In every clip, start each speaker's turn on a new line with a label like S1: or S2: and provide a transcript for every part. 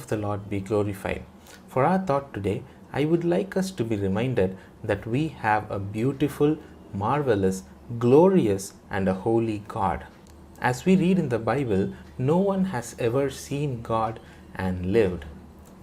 S1: of the Lord be glorified. For our thought today, I would like us to be reminded that we have a beautiful, marvelous, glorious, and a holy God. As we read in the Bible, no one has ever seen God and lived.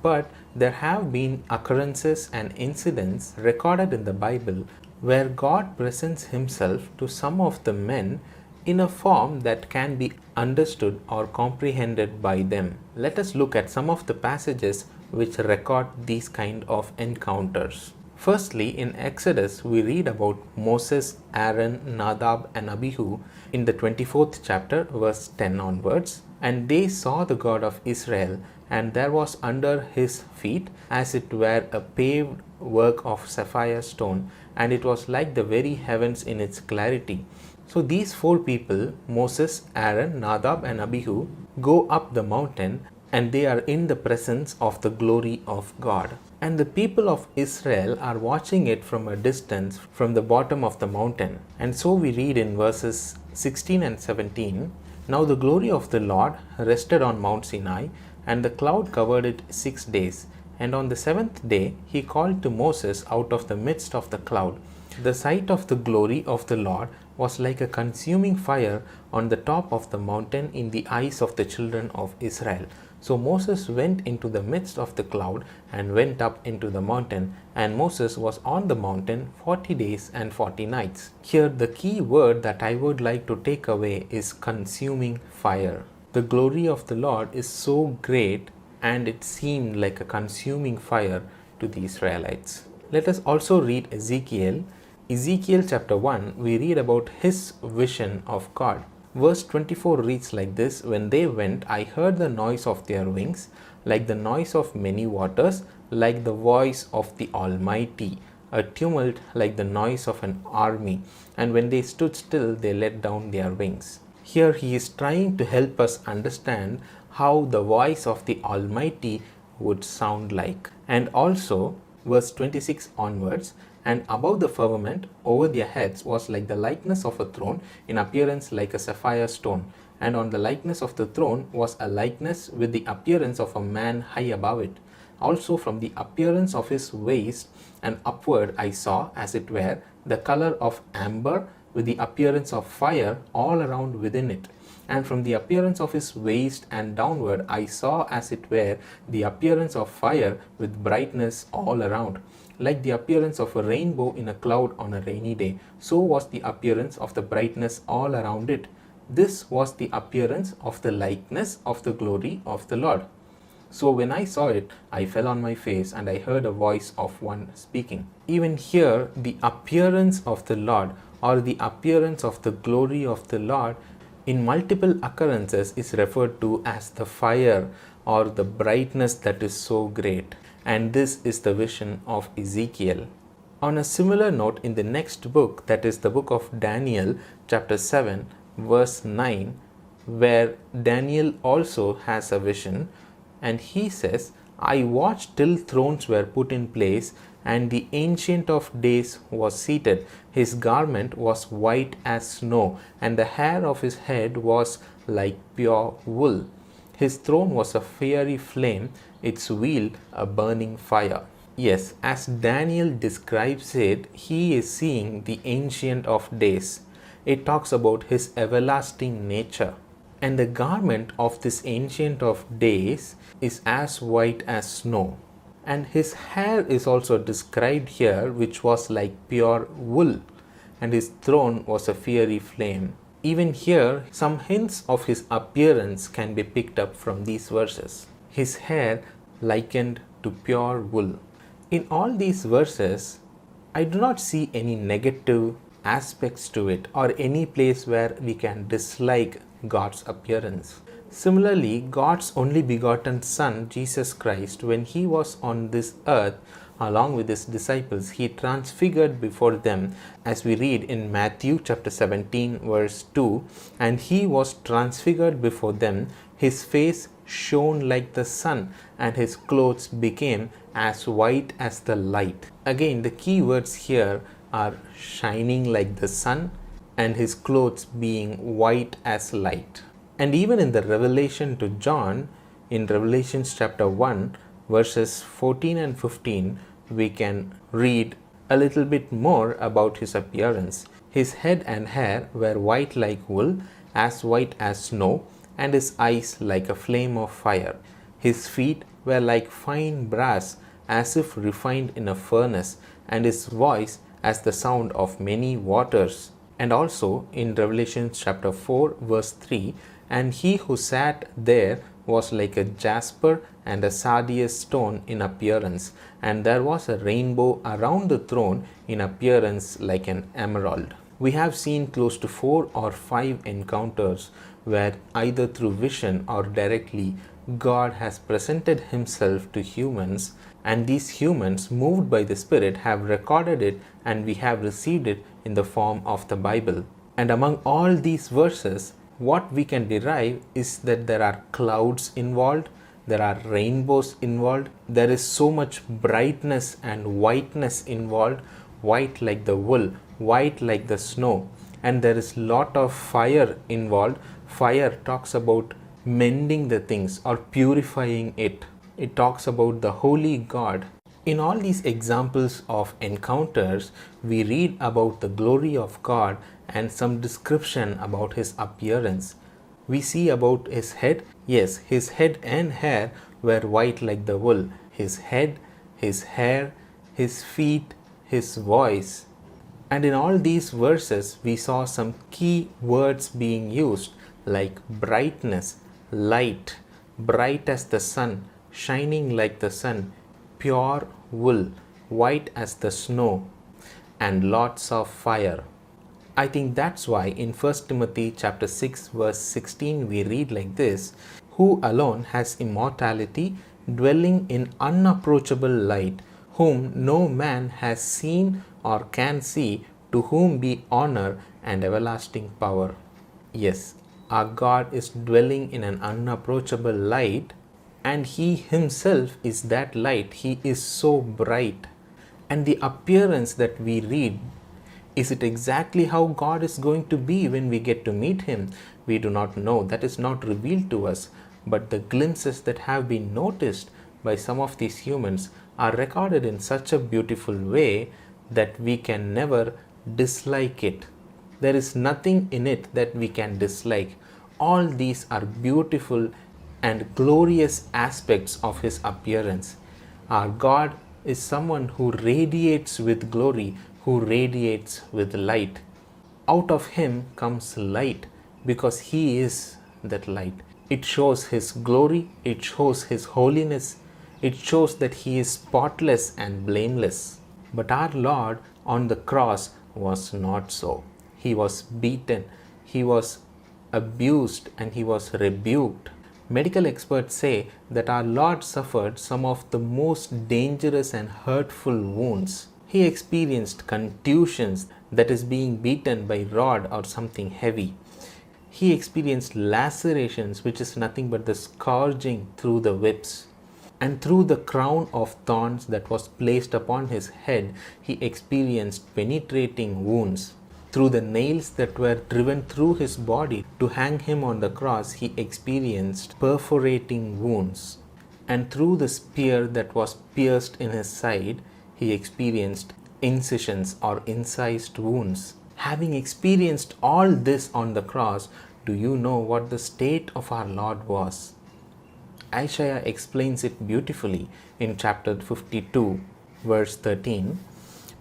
S1: But there have been occurrences and incidents recorded in the Bible where God presents Himself to some of the men in a form that can be understood or comprehended by them. Let us look at some of the passages which record these kind of encounters. Firstly, in Exodus, we read about Moses, Aaron, Nadab, and Abihu in the 24th chapter, verse 10 onwards. And they saw the God of Israel, and there was under his feet as it were a paved work of sapphire stone, and it was like the very heavens in its clarity. So these four people, Moses, Aaron, Nadab, and Abihu, go up the mountain, and they are in the presence of the glory of God. And the people of Israel are watching it from a distance from the bottom of the mountain. And so we read in verses 16 and 17, "Now the glory of the Lord rested on Mount Sinai, and the cloud covered it 6 days. And on the 7th day he called to Moses out of the midst of the cloud. The sight of the glory of the Lord was like a consuming fire on the top of the mountain in the eyes of the children of Israel. So Moses went into the midst of the cloud and went up into the mountain, and Moses was on the mountain 40 days and 40 nights. Here the key word that I would like to take away is consuming fire. The glory of the Lord is so great, and it seemed like a consuming fire to the Israelites. Let us also read Ezekiel. Ezekiel chapter 1, we read about his vision of God. Verse 24 reads like this, "When they went, I heard the noise of their wings, like the noise of many waters, like the voice of the Almighty, a tumult like the noise of an army. And when they stood still, they let down their wings." Here he is trying to help us understand how the voice of the Almighty would sound like. And also, verse 26 onwards, "And above the firmament over their heads was like the likeness of a throne, in appearance like a sapphire stone. And on the likeness of the throne was a likeness with the appearance of a man high above it. Also from the appearance of his waist and upward I saw, as it were, the color of amber, with the appearance of fire all around within it. And from the appearance of his waist and downward I saw, as it were, the appearance of fire with brightness all around. Like the appearance of a rainbow in a cloud on a rainy day, so was the appearance of the brightness all around it. This was the appearance of the likeness of the glory of the Lord. So when I saw it, I fell on my face, and I heard a voice of one speaking." Even here, the appearance of the Lord, or the appearance of the glory of the Lord, in multiple occurrences is referred to as the fire, or the brightness that is so great. And this is the vision of Ezekiel. On a similar note, in the next book, that is the book of Daniel, chapter 7, verse 9, where Daniel also has a vision, and he says, "I watched till thrones were put in place, and the Ancient of Days was seated. His garment was white as snow, and the hair of his head was like pure wool. His throne was a fiery flame, its wheel a burning fire." Yes, as Daniel describes it, he is seeing the Ancient of Days. It talks about his everlasting nature. And the garment of this Ancient of Days is as white as snow. And his hair is also described here, which was like pure wool. And his throne was a fiery flame. Even here, some hints of his appearance can be picked up from these verses. His hair likened to pure wool. In all these verses, I do not see any negative aspects to it, or any place where we can dislike God's appearance. Similarly, God's only begotten Son, Jesus Christ, when he was on this earth along with his disciples, he transfigured before them, as we read in Matthew chapter 17 verse 2, "And he was transfigured before them, his face shone like the sun, and his clothes became as white as the light." Again, the key words here are shining like the sun and his clothes being white as light. And even in the revelation to John, in Revelation chapter 1, verses 14 and 15, we can read a little bit more about his appearance. His head and hair were white like wool, as white as snow, and his eyes like a flame of fire. His feet were like fine brass, as if refined in a furnace, and his voice as the sound of many waters. And also in Revelation chapter 4, verse 3, and he who sat there was like a jasper and a sardius stone in appearance, and there was a rainbow around the throne in appearance like an emerald. We have seen close to 4 or 5 encounters where either through vision or directly God has presented himself to humans, and these humans, moved by the Spirit, have recorded it, and we have received it in the form of the Bible. And among all these verses, what we can derive is that there are clouds involved, there are rainbows involved, there is so much brightness and whiteness involved, white like the wool, white like the snow, and there is lot of fire involved. Fire talks about mending the things or purifying it. It talks about the holy God. In all these examples of encounters, we read about the glory of God and some description about his appearance. We see about his head. Yes, his head and hair were white like the wool. His head, his hair, his feet, his voice. And in all these verses, we saw some key words being used like brightness, light, bright as the sun, shining like the sun, pure wool, white as the snow, and lots of fire. I think that's why in 1 Timothy chapter 6 verse 16 we read like this, who alone has immortality, dwelling in unapproachable light, whom no man has seen or can see, to whom be honor and everlasting power. Yes, our God is dwelling in an unapproachable light, and he himself is that light. He is so bright. And the appearance that we read, is it exactly how God is going to be when we get to meet him? We do not know. That is not revealed to us. But the glimpses that have been noticed by some of these humans are recorded in such a beautiful way that we can never dislike it. There is nothing in it that we can dislike. All these are beautiful and glorious aspects of his appearance. Our God is someone who radiates with glory, who radiates with light. Out of him comes light because he is that light. It shows his glory, it shows his holiness, it shows that he is spotless and blameless. But our Lord on the cross was not so. He was beaten, he was abused, and he was rebuked. Medical experts say that our Lord suffered some of the most dangerous and hurtful wounds. He experienced contusions, that is, being beaten by rod or something heavy. He experienced lacerations, which is nothing but the scourging through the whips. And through the crown of thorns that was placed upon his head, he experienced penetrating wounds. Through the nails that were driven through his body to hang him on the cross, he experienced perforating wounds. And through the spear that was pierced in his side, he experienced incisions or incised wounds. Having experienced all this on the cross, do you know what the state of our Lord was? Isaiah explains it beautifully in chapter 52, verse 13.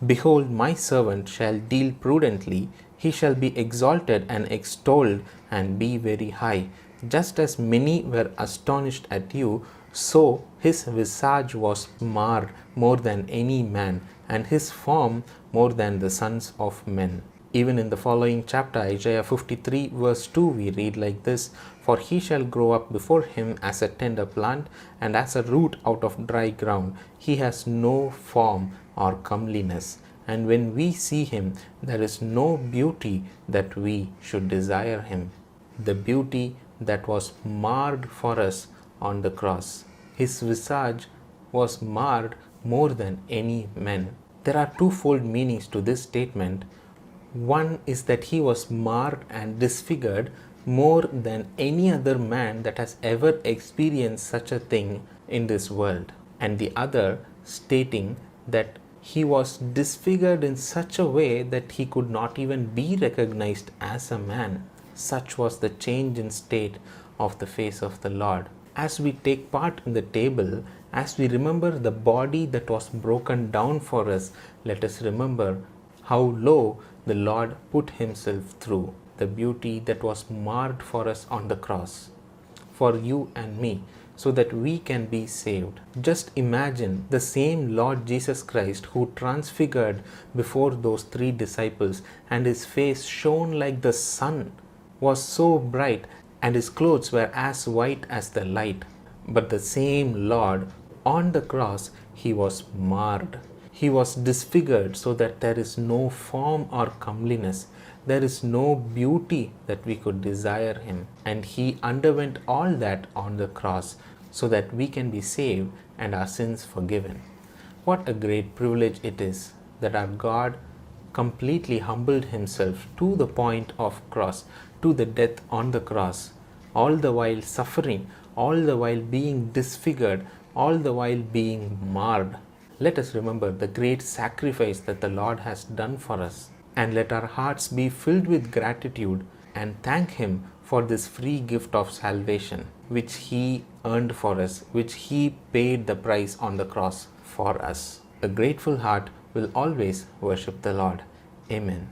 S1: Behold, my servant shall deal prudently, he shall be exalted and extolled and be very high. Just as many were astonished at you, so his visage was marred more than any man, and his form more than the sons of men. Even in the following chapter, Isaiah 53 verse 2, we read like this, for he shall grow up before him as a tender plant, and as a root out of dry ground. He has no form or comeliness, and when we see him, there is no beauty that we should desire him. The beauty that was marred for us on the cross. His visage was marred more than any man. There are twofold meanings to this statement. One is that he was marred and disfigured more than any other man that has ever experienced such a thing in this world. And the other stating that he was disfigured in such a way that he could not even be recognized as a man. Such was the change in state of the face of the Lord. As we take part in the table, as we remember the body that was broken down for us, let us remember how low the Lord put himself through, the beauty that was marred for us on the cross, for you and me, so that we can be saved. Just imagine the same Lord Jesus Christ who transfigured before those 3 disciples, and his face shone like the sun, was so bright, and his clothes were as white as the light. But the same Lord, on the cross, he was marred. He was disfigured so that there is no form or comeliness. There is no beauty that we could desire him. And he underwent all that on the cross so that we can be saved and our sins forgiven. What a great privilege it is that our God completely humbled himself to the point of cross, to the death on the cross, all the while suffering, all the while being disfigured, all the while being marred. Let us remember the great sacrifice that the Lord has done for us, and let our hearts be filled with gratitude and thank him for this free gift of salvation which he earned for us, which he paid the price on the cross for us. A grateful heart will always worship the Lord. Amen.